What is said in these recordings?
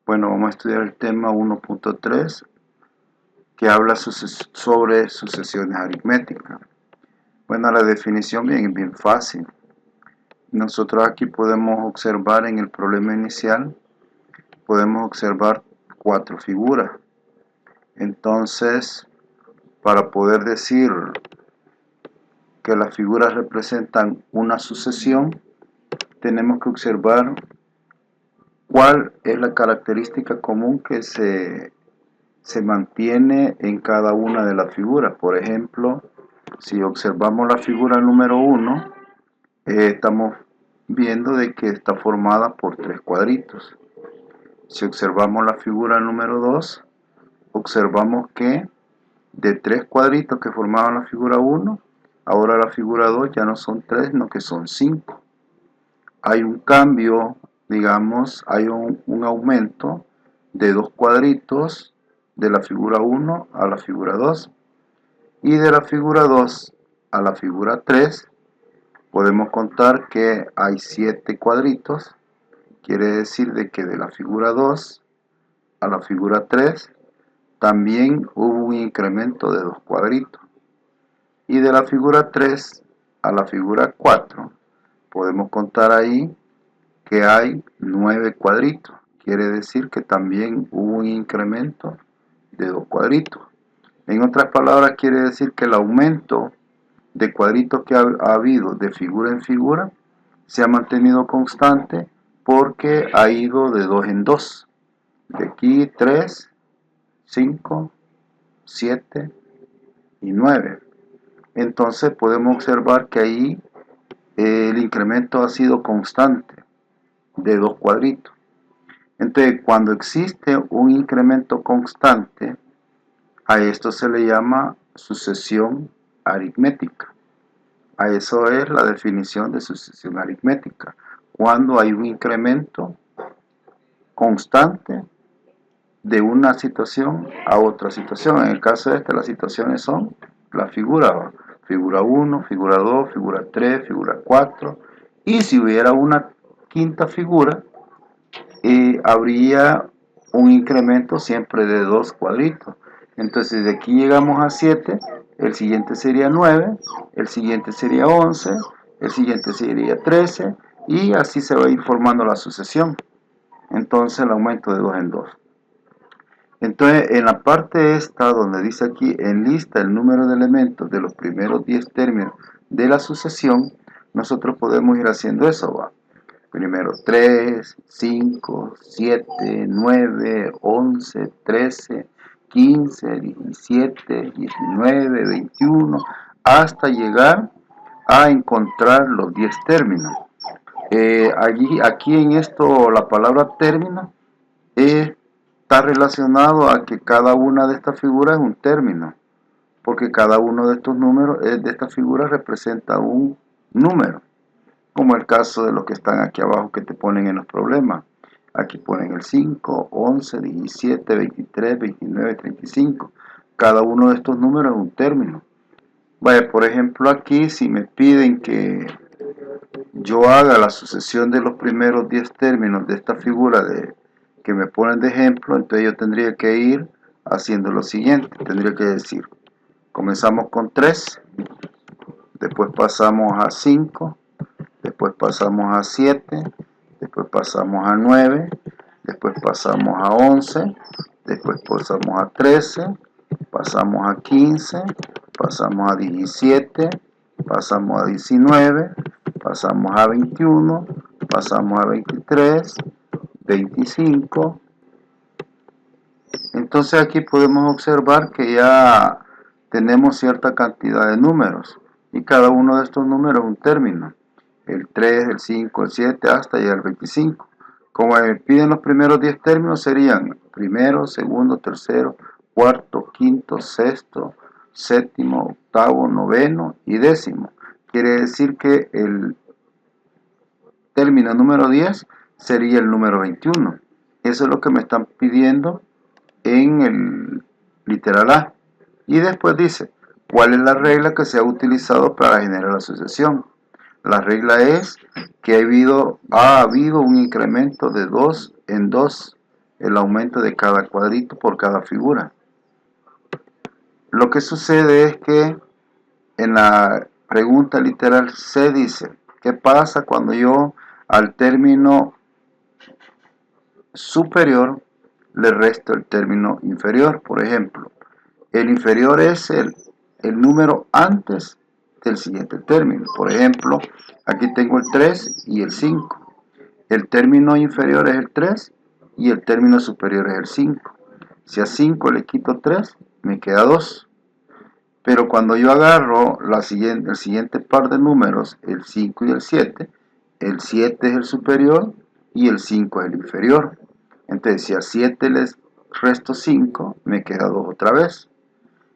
Bueno, vamos a estudiar el tema 1.3 que habla sobre sucesiones aritméticas. Bueno, la definición bien fácil. Nosotros aquí podemos observar en el problema inicial, podemos observar 4 figuras. Entonces, para poder decir que las figuras representan una sucesión, tenemos que observar cuál es la característica común que se mantiene en cada una de las figuras. Por ejemplo, si observamos la figura número 1, estamos viendo de que está formada por 3 cuadritos. Si observamos la figura número 2, observamos que de 3 cuadritos que formaban la figura 1, ahora la figura 2 ya no son 3, sino que son 5. Hay un cambio, digamos, hay un aumento de 2 cuadritos de la figura 1 a la figura 2, y de la figura 2 a la figura 3 podemos contar que hay 7 cuadritos. Quiere decir de que de la figura 2 a la figura 3 también hubo un incremento de 2 cuadritos, y de la figura 3 a la figura 4 podemos contar ahí que hay 9 cuadritos. Quiere decir que también hubo un incremento de 2 cuadritos. En otras palabras, quiere decir que el aumento de cuadritos que ha habido de figura en figura se ha mantenido constante porque ha ido de 2 en 2. De aquí 3, 5, 7 y 9. Entonces podemos observar que ahí el incremento ha sido constante de 2 cuadritos. Entonces, cuando existe un incremento constante, a esto se le llama sucesión aritmética. A eso es la definición de sucesión aritmética. Cuando hay un incremento constante de una situación a otra situación. En el caso de las situaciones son las figuras. Figura 1, figura 2, figura 3, figura 4. Y si hubiera una quinta figura, habría un incremento siempre de 2 cuadritos. Entonces de aquí llegamos a 7, el siguiente sería 9, el siguiente sería 11, el siguiente sería 13, y así se va a ir formando la sucesión. Entonces el aumento de 2 en 2. Entonces en la parte esta donde dice aquí enlista el número de elementos de los primeros 10 términos de la sucesión, nosotros podemos ir haciendo eso, ¿va? Primero 3, 5, 7, 9, 11, 13, 15, 17, 19, 21, hasta llegar a encontrar los 10 términos. Aquí en esto la palabra término está relacionado a que cada una de estas figuras es un término, porque cada uno de estos números, de estas figuras representa un número, como el caso de los que están aquí abajo que te ponen en los problemas. Aquí ponen el 5, 11, 17, 23, 29, 35. Cada uno de estos números es un término. Vaya, por ejemplo, aquí si me piden que yo haga la sucesión de los primeros 10 términos de esta figura que me ponen de ejemplo, entonces yo tendría que ir haciendo lo siguiente. Tendría que decir, comenzamos con 3, después pasamos a 5, después pasamos a 7, después pasamos a 9, después pasamos a 11, después pasamos a 13, pasamos a 15, pasamos a 17, pasamos a 19, pasamos a 21, pasamos a 23, 25. Entonces aquí podemos observar que ya tenemos cierta cantidad de números y cada uno de estos números es un término. El 3, el 5, el 7 hasta llegar al 25. Como me piden los primeros 10 términos serían primero, segundo, tercero, cuarto, quinto, sexto, séptimo, octavo, noveno y décimo. Quiere decir que el término número 10 sería el número 21. Eso es lo que me están pidiendo en el literal A. Y después dice, ¿cuál es la regla que se ha utilizado para generar la sucesión? La regla es que ha habido un incremento de 2 en 2 el aumento de cada cuadrito por cada figura. Lo que sucede es que en la pregunta literal C dice, ¿qué pasa cuando yo al término superior le resto el término inferior? Por ejemplo, el inferior es el número antes del siguiente término. Por ejemplo, aquí tengo el 3 y el 5. El término inferior es el 3 y el término superior es el 5. Si a 5 le quito 3, me queda 2. Pero cuando yo agarro el siguiente par de números, el 5 y el 7 es el superior y el 5 es el inferior. Entonces, si a 7 les resto 5, me queda 2 otra vez.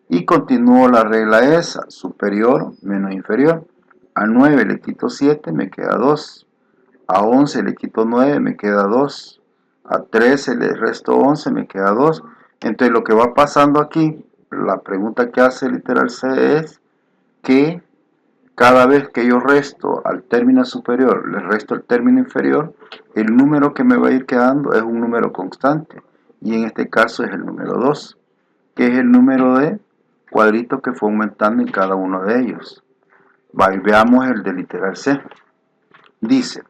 Y continúo la regla esa, superior menos inferior. A 9 le quito 7, me queda 2. A 11 le quito 9, me queda 2. A 13 le resto 11, me queda 2. Entonces lo que va pasando aquí, la pregunta que hace literal C es que cada vez que yo resto al término superior, le resto el término inferior, el número que me va a ir quedando es un número constante. Y en este caso es el número 2, que es el número de cuadritos que fue aumentando en cada uno de ellos. Veamos el de literal C. Dice,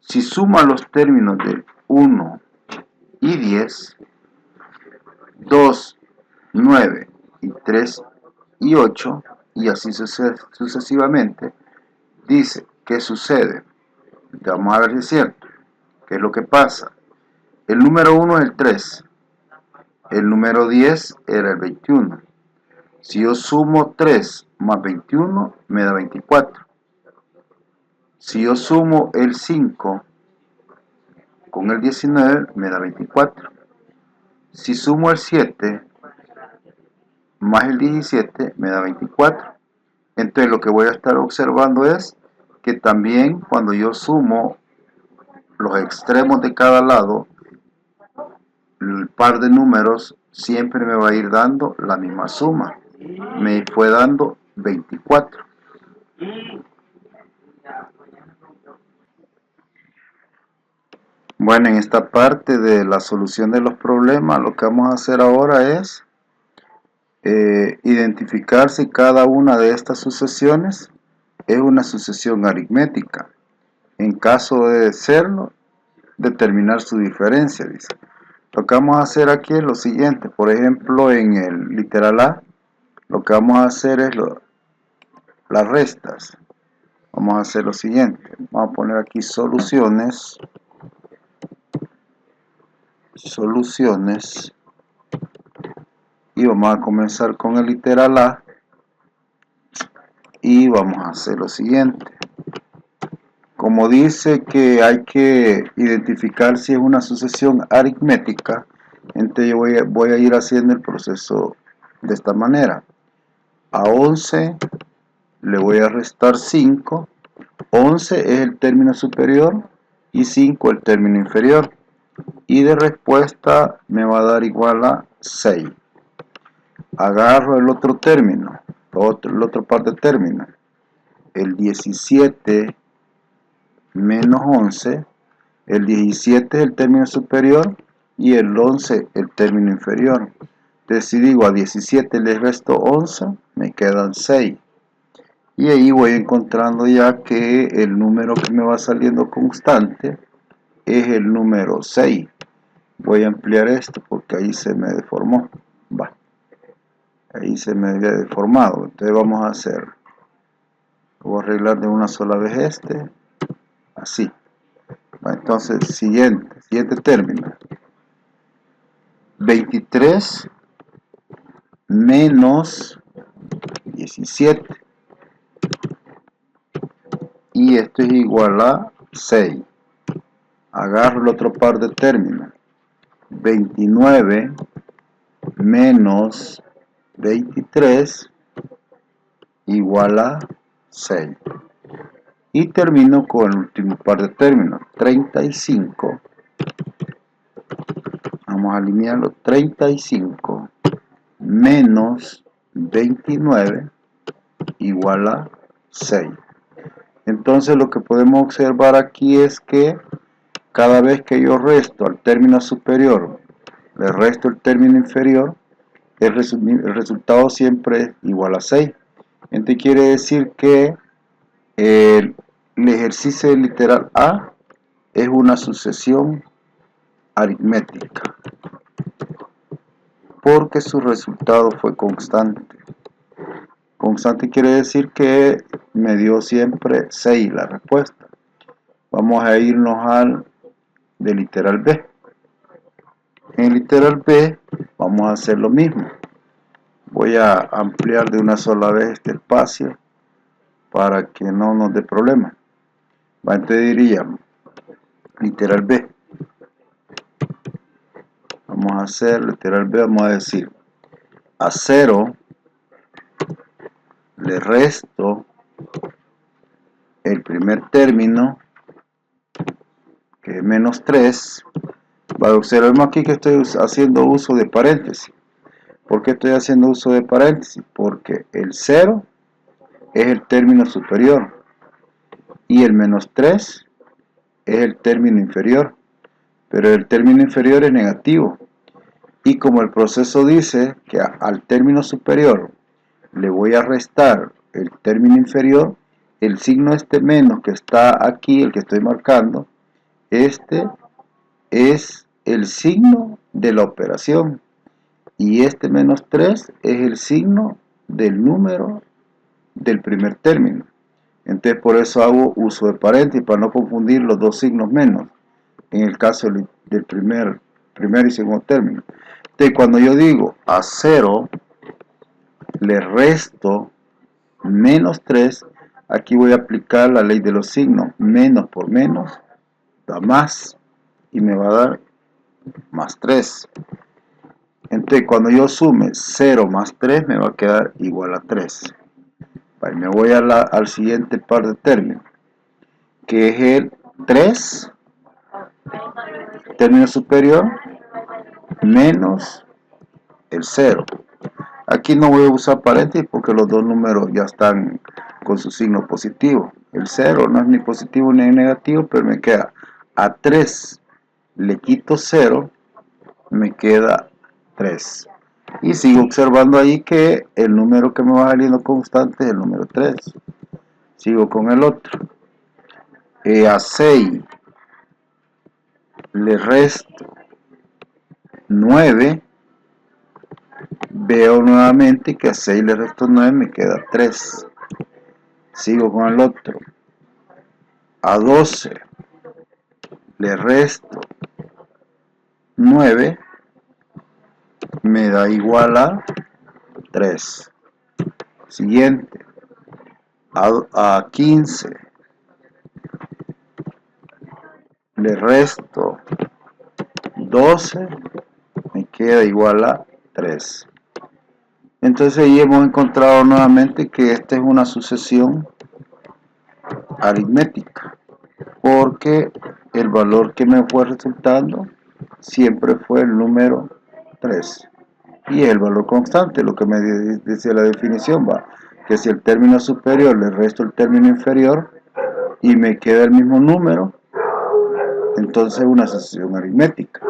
si suma los términos del 1 y 10, 2, 9 y 3 y 8, y así sucesivamente, dice, ¿qué sucede? Vamos a ver si es cierto. ¿Qué es lo que pasa? El número 1 es el 3, el número 10 era el 21. Si yo sumo 3 más 21, me da 24. Si yo sumo el 5 con el 19, me da 24. Si sumo el 7 más el 17, me da 24. Entonces lo que voy a estar observando es que también cuando yo sumo los extremos de cada lado, el par de números siempre me va a ir dando la misma suma. Me fue dando 24. Bueno, en esta parte de la solución de los problemas, lo que vamos a hacer ahora es identificar si cada una de estas sucesiones es una sucesión aritmética. En caso de serlo, determinar su diferencia, dice. Lo que vamos a hacer aquí es lo siguiente. Por ejemplo, en el literal A, lo que vamos a hacer es las restas. Vamos a hacer lo siguiente. Vamos a poner aquí soluciones. Y vamos a comenzar con el literal A. Y vamos a hacer lo siguiente. Como dice que hay que identificar si es una sucesión aritmética, entonces yo voy a ir haciendo el proceso de esta manera. A 11 le voy a restar 5. 11 es el término superior y 5 el término inferior. Y de respuesta me va a dar igual a 6. Agarro el otro término, el otro par de términos. El 17 menos 11. El 17 es el término superior y el 11 el término inferior. Entonces si digo a 17 le resto 11, me quedan 6. Y ahí voy encontrando ya que el número que me va saliendo constante es el número 6. Voy a ampliar esto porque ahí se me deformó. Ahí se me había deformado. Entonces vamos a hacer. Voy a arreglar de una sola vez este. Así. Entonces, siguiente término. 23 menos 17. Y esto es igual a 6. Agarro el otro par de términos. 29 menos 23 igual a 6. Y termino con el último par de términos. 35. Vamos a alinearlo. 35 menos 29 igual a 6. Entonces lo que podemos observar aquí es que cada vez que yo resto al término superior, le resto el término inferior, el resultado siempre es igual a 6. Entonces quiere decir que el ejercicio del literal A es una sucesión aritmética, porque su resultado fue constante. Constante quiere decir que me dio siempre 6 la respuesta. Vamos a irnos al de literal B. En literal B vamos a hacer lo mismo. Voy a ampliar de una sola vez este espacio para que no nos dé problema. Entonces diríamos literal B. Vamos a hacer literal B, vamos a decir a 0 le resto el primer término, que es menos 3. Observemos aquí que estoy haciendo uso de paréntesis. ¿Por qué estoy haciendo uso de paréntesis? Porque el 0 es el término superior y el menos 3 es el término inferior, pero el término inferior es negativo, y como el proceso dice que al término superior le voy a restar el término inferior, el signo este menos que está aquí, el que estoy marcando, este es el signo de la operación, y este menos 3 es el signo del número del primer término. Entonces por eso hago uso de paréntesis, para no confundir los dos signos menos en el caso del primer y segundo término. Entonces cuando yo digo a 0 le resto menos 3, aquí voy a aplicar la ley de los signos. Menos por menos da más, y me va a dar más 3. Entonces cuando yo sume 0 más 3 me va a quedar igual a 3. Vale, me voy al siguiente par de términos, que es el 3, término superior, menos el 0. Aquí no voy a usar paréntesis porque los dos números ya están con su signo positivo. El 0 no es ni positivo ni negativo, pero me queda a 3 le quito 0, me queda 3. Y sigo observando ahí que el número que me va saliendo constante es el número 3. Sigo con el otro. A 6 le resto 9. Veo nuevamente que a 6 le resto 9, me queda 3. Sigo con el otro. A 12 le resto 9, me da igual a 3. Siguiente. A 15 le resto 12, me queda igual a 3. Entonces ahí hemos encontrado nuevamente que esta es una sucesión aritmética, porque el valor que me fue resultando siempre fue el número 3, y es el valor constante, lo que me decía la definición, va, que si el término superior le resto el término inferior y me queda el mismo número, entonces es una sucesión aritmética.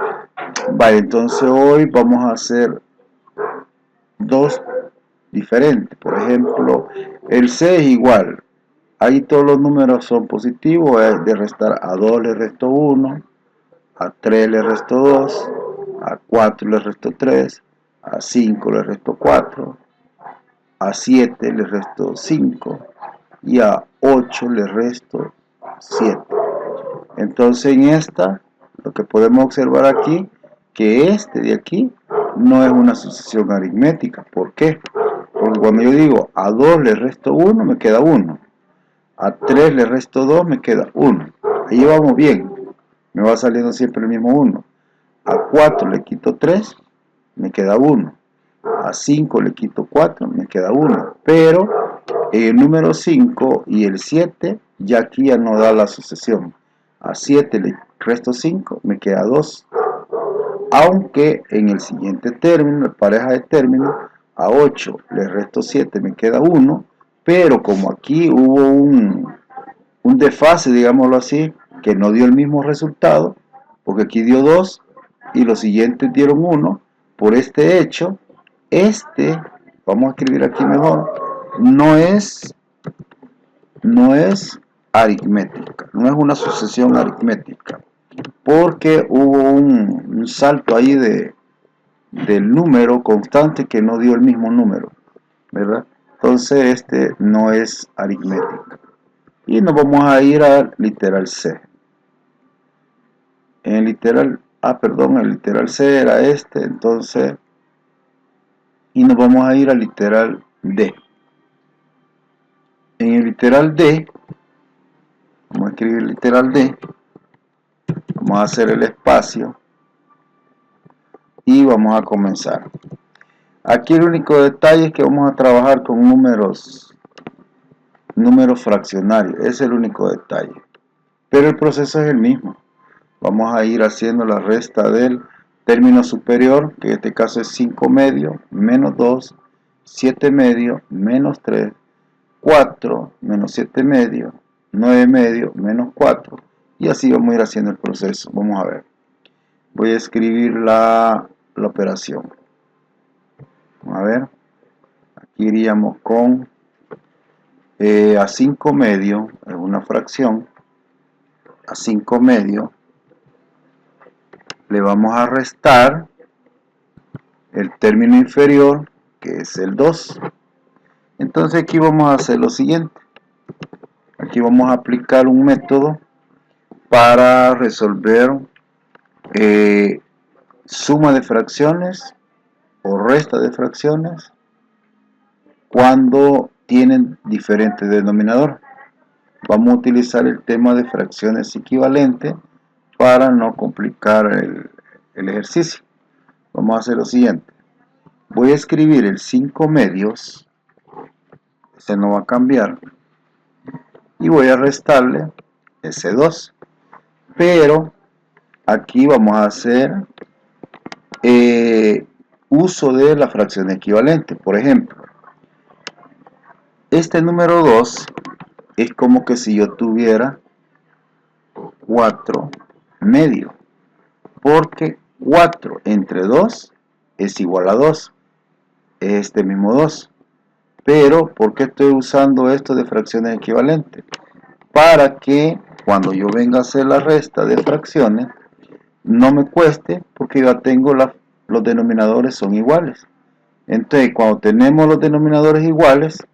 Vale, entonces hoy vamos a hacer dos diferentes. Por ejemplo, el C es igual, ahí todos los números son positivos, es de restar. A 2 le resto 1, a 3 le resto 2, a 4 le resto 3, a 5 le resto 4, a 7 le resto 5 y a 8 le resto 7. Entonces en esta, lo que podemos observar aquí, que este de aquí no es una sucesión aritmética. ¿Por qué? Porque cuando yo digo a 2 le resto 1, me queda 1. A 3 le resto 2, me queda 1. Ahí vamos bien. Me va saliendo siempre el mismo 1. A 4 le quito 3, me queda 1. A 5 le quito 4, me queda 1. Pero el número 5 y el 7, ya aquí ya no da la sucesión. A 7 le resto 5, me queda 2. Aunque en el siguiente término, la pareja de términos, a 8 le resto 7, me queda 1. Pero como aquí hubo un desfase, digámoslo así, que no dio el mismo resultado, porque aquí dio 2 y los siguientes dieron 1, por este hecho, vamos a escribir aquí mejor, no es aritmética, no es una sucesión aritmética, porque hubo un salto ahí del número constante que no dio el mismo número, ¿verdad? Entonces no es aritmética. Y nos vamos a ir al literal C. En el literal, el literal C era entonces, y nos vamos a ir al literal D. En el literal D, vamos a escribir literal D, vamos a hacer el espacio y vamos a comenzar. Aquí el único detalle es que vamos a trabajar con números fraccionarios, ese es el único detalle, pero el proceso es el mismo. Vamos a ir haciendo la resta del término superior, que en este caso es 5 medios, menos 2, 7 medios, menos 3, 4, menos 7 medios, 9 medios, menos 4, y así vamos a ir haciendo el proceso. Vamos a ver. Voy a escribir la operación. Vamos a ver. Aquí iríamos con a 5 medios, es una fracción, a 5 medios, le vamos a restar el término inferior, que es el 2. Entonces aquí vamos a hacer lo siguiente. Aquí vamos a aplicar un método para resolver suma de fracciones o resta de fracciones cuando tienen diferente denominador. Vamos a utilizar el tema de fracciones equivalentes para no complicar el ejercicio. Vamos a hacer lo siguiente. Voy a escribir el 5 medios, este no va a cambiar, y voy a restarle ese 2. Pero aquí vamos a hacer uso de la fracción equivalente. Por ejemplo, este número 2 es como que si yo tuviera 4 medios, porque 4 entre 2 es igual a 2, es este mismo 2. Pero, ¿por qué estoy usando esto de fracciones equivalentes? Para que cuando yo venga a hacer la resta de fracciones, no me cueste, porque ya tengo los denominadores son iguales. Entonces, cuando tenemos los denominadores iguales,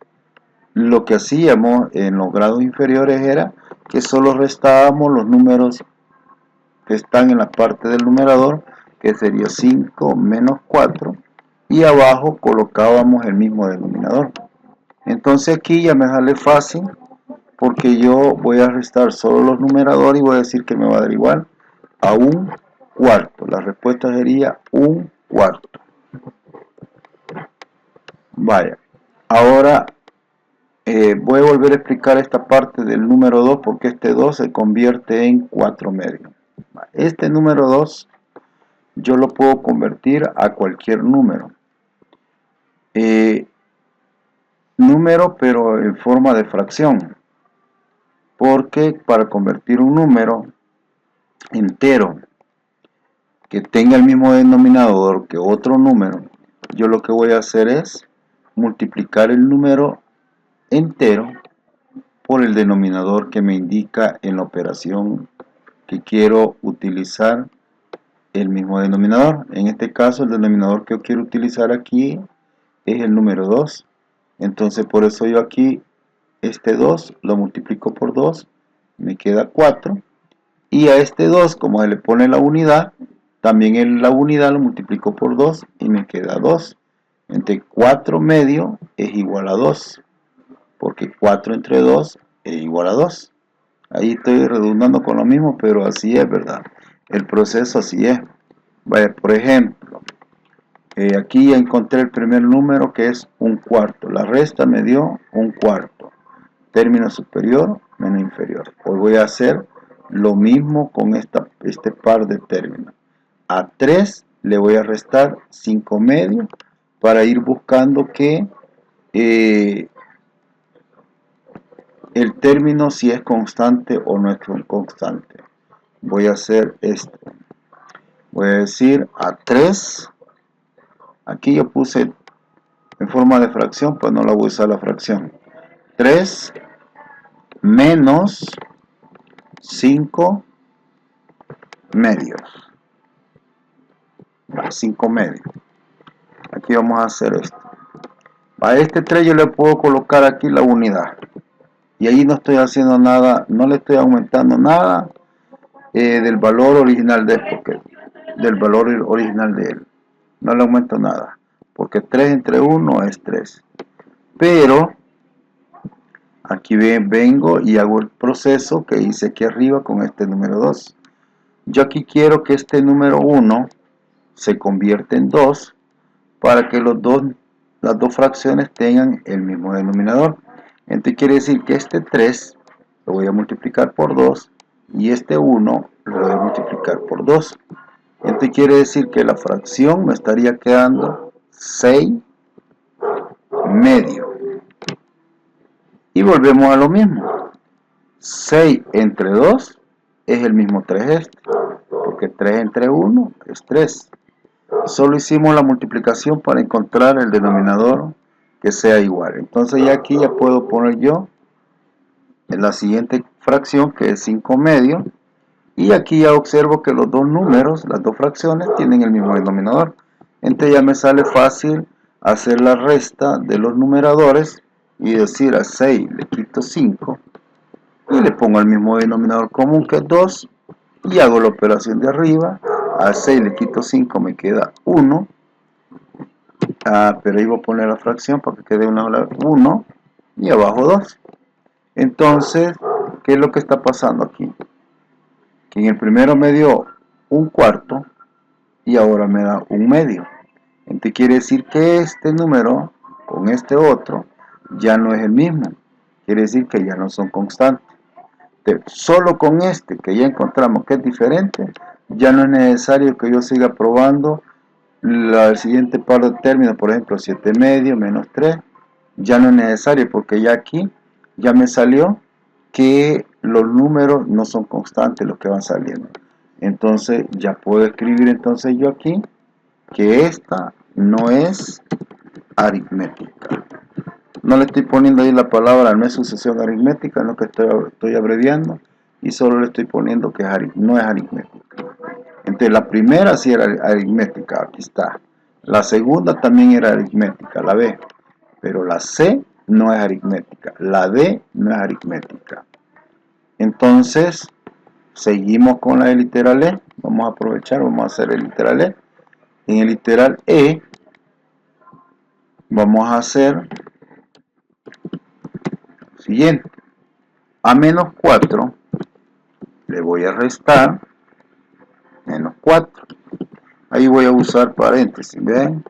lo que hacíamos en los grados inferiores era que solo restábamos los números que están en la parte del numerador, que sería 5 menos 4, y abajo colocábamos el mismo denominador. Entonces aquí ya me sale fácil, porque yo voy a restar solo los numeradores y voy a decir que me va a dar igual a 1/4. La respuesta sería 1/4. Vaya, ahora voy a volver a explicar esta parte del número 2, porque este 2 se convierte en 4 medios. Este número 2 yo lo puedo convertir a cualquier número. Número, pero en forma de fracción. Porque para convertir un número entero que tenga el mismo denominador que otro número, yo lo que voy a hacer es multiplicar el número entero por el denominador que me indica en la operación que quiero utilizar el mismo denominador. En este caso, el denominador que yo quiero utilizar aquí es el número 2. Entonces, por eso yo aquí este 2 lo multiplico por 2, me queda 4. Y a este 2, como se le pone la unidad, también en la unidad lo multiplico por 2 y me queda 2. Entre 4 medio es igual a 2, porque 4 entre 2 es igual a 2. Ahí estoy redundando con lo mismo, pero así es, ¿verdad? El proceso así es. Vaya, por ejemplo, aquí ya encontré el primer número, que es 1/4. La resta me dio 1/4. Término superior menos inferior. Hoy voy a hacer lo mismo con este par de términos. A 3 le voy a restar 5 medios para ir buscando que el término si es constante o no es constante. voy a hacer esto. Voy a decir a 3. Aquí yo puse en forma de fracción, pues no la voy a usar la fracción. 3 menos 5 medios. 5 medios. Aquí vamos a hacer esto. A este 3 yo le puedo colocar aquí la unidad. Y ahí no estoy haciendo nada, no le estoy aumentando nada del valor original de él, porque del valor original de él. No le aumento nada, porque 3 entre 1 es 3. Pero aquí vengo y hago el proceso que hice aquí arriba con este número 2. Yo aquí quiero que este número 1 se convierta en 2 para que las dos fracciones tengan el mismo denominador. Entonces quiere decir que este 3 lo voy a multiplicar por 2 y este 1 lo voy a multiplicar por 2. Entonces quiere decir que la fracción me estaría quedando 6 medio. Y volvemos a lo mismo. 6 entre 2 es el mismo 3 este, porque 3 entre 1 es 3. Solo hicimos la multiplicación para encontrar el denominador que sea igual. Entonces ya aquí ya puedo poner yo en la siguiente fracción, que es 5 medio, y aquí ya observo que los dos números, las dos fracciones, tienen el mismo denominador. Entonces ya me sale fácil hacer la resta de los numeradores y decir a 6 le quito 5 y le pongo el mismo denominador común, que es 2, y hago la operación de arriba. A 6 le quito 5, me queda 1. Pero ahí voy a poner la fracción para que quede 1 y abajo 2. Entonces, ¿qué es lo que está pasando aquí? Que en el primero me dio un cuarto y ahora me da un medio. Entonces quiere decir que este número con este otro ya no es el mismo. Quiere decir que ya no son constantes. Entonces, solo con este que ya encontramos que es diferente, ya no es necesario que yo siga probando el siguiente par de términos, por ejemplo 7 medio menos 3, ya no es necesario, porque ya aquí ya me salió que los números no son constantes los que van saliendo. Entonces ya puedo escribir entonces yo aquí que esta no es aritmética. No le estoy poniendo ahí la palabra no es sucesión aritmética, es lo que estoy abreviando, y solo le estoy poniendo que no es aritmética. Entonces la primera sí era aritmética, aquí está. La segunda también era aritmética, la B. Pero la C no es aritmética, la D no es aritmética. Entonces, seguimos con la literal E. Vamos a aprovechar, vamos a hacer el literal E. En el literal E, vamos a hacer lo siguiente. A menos 4 le voy a restar menos 4. Ahí voy a usar paréntesis, ¿ven?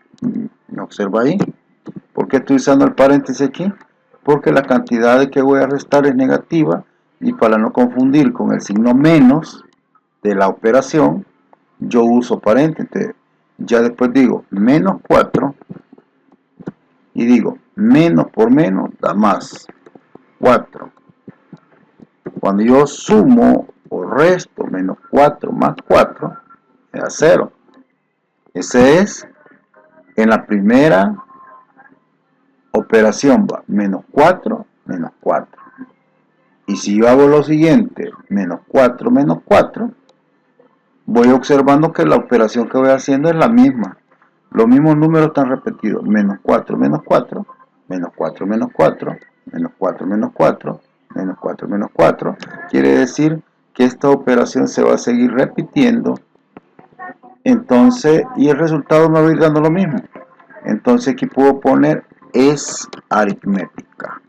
¿Me observa ahí? ¿Por qué estoy usando el paréntesis aquí? Porque la cantidad de que voy a restar es negativa, y para no confundir con el signo menos de la operación, yo uso paréntesis. Ya después digo menos 4 y digo menos por menos da más 4. Cuando yo sumo o resto menos 4 más 4, me da 0. Ese es en la primera operación, va menos 4 menos 4. Y si yo hago lo siguiente, menos 4 menos 4, voy observando que la operación que voy haciendo es la misma. Los mismos números están repetidos. Menos 4 menos 4, menos 4 menos 4, menos 4 menos 4, menos 4 menos 4. Quiere decir que esta operación se va a seguir repitiendo. Entonces, y el resultado me va a ir dando lo mismo. Entonces aquí puedo poner es aritmética.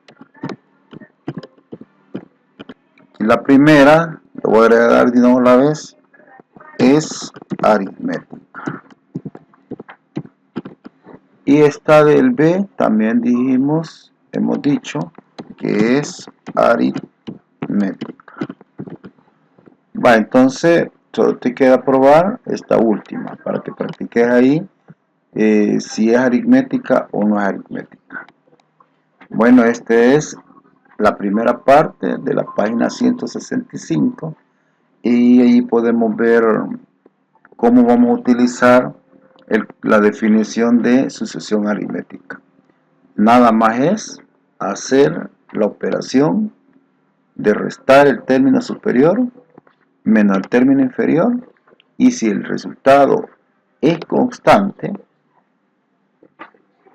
Y la primera, lo voy a agregar de nuevo a la vez, es aritmética. Y esta del B también hemos dicho que es aritmética. Va, entonces solo te queda probar esta última para que practiques ahí si es aritmética o no es aritmética. Bueno, esta es la primera parte de la página 165 y ahí podemos ver cómo vamos a utilizar la definición de sucesión aritmética. Nada más es hacer la operación de restar el término superior menos el término inferior, y si el resultado es constante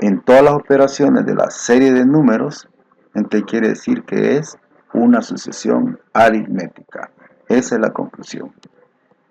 en todas las operaciones de la serie de números, entonces quiere decir que es una sucesión aritmética. Esa es la conclusión.